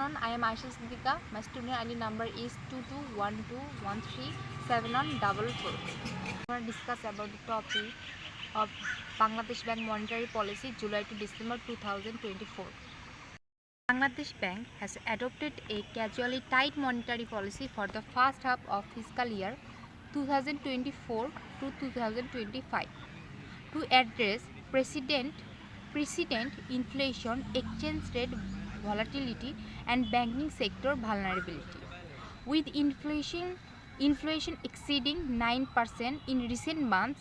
afternoon. I am Aysha Siddika. My student ID number is 2212137144. We will discuss about the topic of Bangladesh Bank Monetary Policy July to December 2024. Bangladesh Bank has adopted a casually tight monetary policy for the first half of fiscal year 2024 to 2025 to address precedent inflation, exchange rate volatility, and banking sector vulnerability. With inflation exceeding 9% in recent months,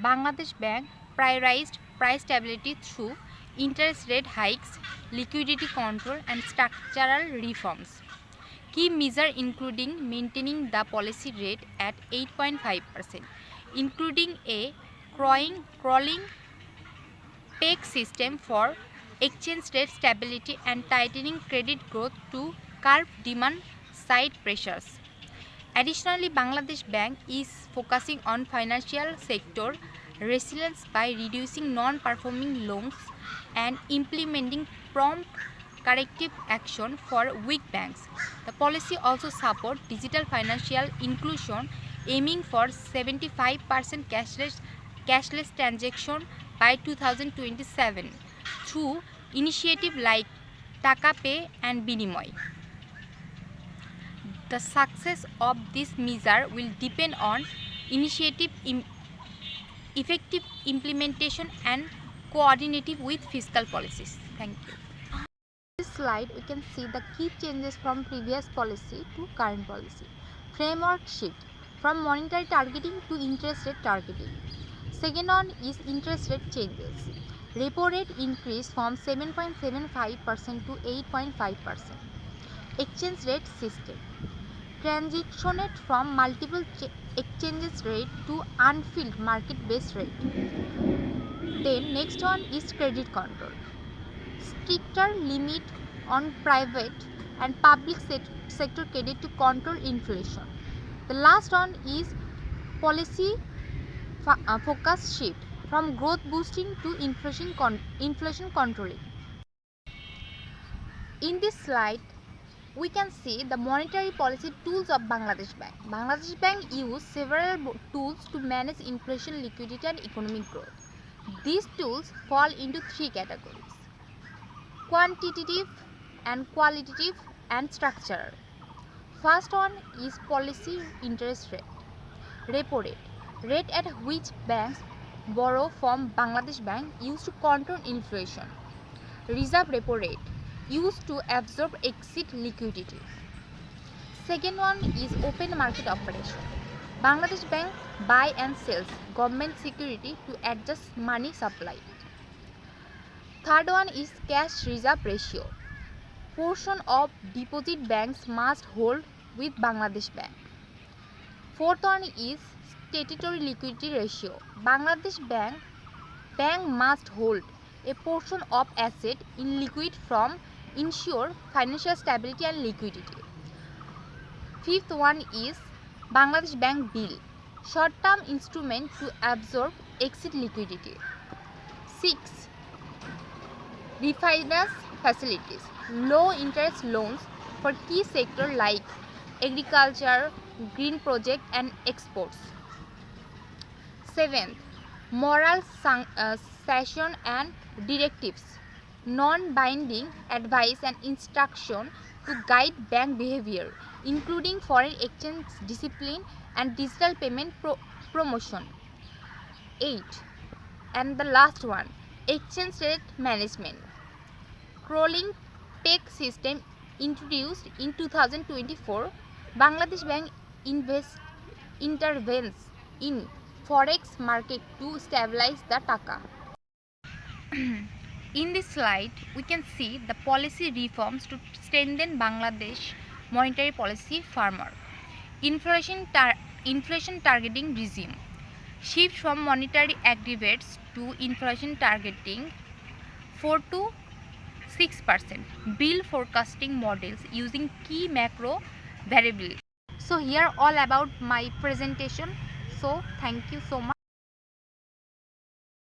Bangladesh Bank prioritized price stability through interest rate hikes, liquidity control, and structural reforms. Key measures including maintaining the policy rate at 8.5%, including a crawling peg system for exchange rate stability and tightening credit growth to curb demand side pressures. Additionally, Bangladesh Bank is focusing on financial sector resilience by reducing non-performing loans and implementing prompt corrective action for weak banks. The policy also supports digital financial inclusion, aiming for 75% cashless transaction by 2027 through initiatives like Taka Pay and Binimoy. The success of this measure will depend on effective implementation and coordinating with fiscal policies. Thank you. In this slide, we can see the key changes from previous policy to current policy. Framework shift from monetary targeting to interest rate targeting. Second one is interest rate changes. Repo rate increase from 7.75% to 8.5%. Exchange rate system. Transitioned from multiple exchanges rate to unfilled market-based rate. Then next one is credit control. Stricter limit on private and public sector credit to control inflation. The last one is policy focus shift from growth boosting to inflation controlling. In this slide, we can see the monetary policy tools of Bangladesh Bank. Bangladesh Bank uses several tools to manage inflation, liquidity, and economic growth. These tools fall into three categories: quantitative and qualitative and structural. First one is policy interest rate. Repo rate at which banks borrow from Bangladesh Bank used to control inflation. Reserve repo rate used to absorb excess liquidity. Second one is open market operation. Bangladesh Bank buy and sells government security to adjust money supply. Third one is cash reserve ratio. Portion of deposit banks must hold with Bangladesh Bank. Fourth one is statutory liquidity ratio. Bangladesh Bank must hold a portion of asset in liquid from ensure financial stability and liquidity. Fifth one is Bangladesh Bank bill, short-term instrument to absorb excess liquidity. 6. Refinance facilities, low interest loans for key sectors like agriculture, green project and exports. 7th, moral sanction and directives, non-binding advice and instruction to guide bank behavior, including foreign exchange discipline and digital payment promotion. 8. And the last one, exchange rate management. Crawling peg system introduced in 2024, Bangladesh Bank intervenes in forex market to stabilize the taka. In this slide, we can see the policy reforms to strengthen Bangladesh monetary policy framework. Inflation targeting regime. Shift from monetary aggregates to inflation targeting 4 to 6%. Build forecasting models using key macro variables. So here all about my presentation. So thank you so much.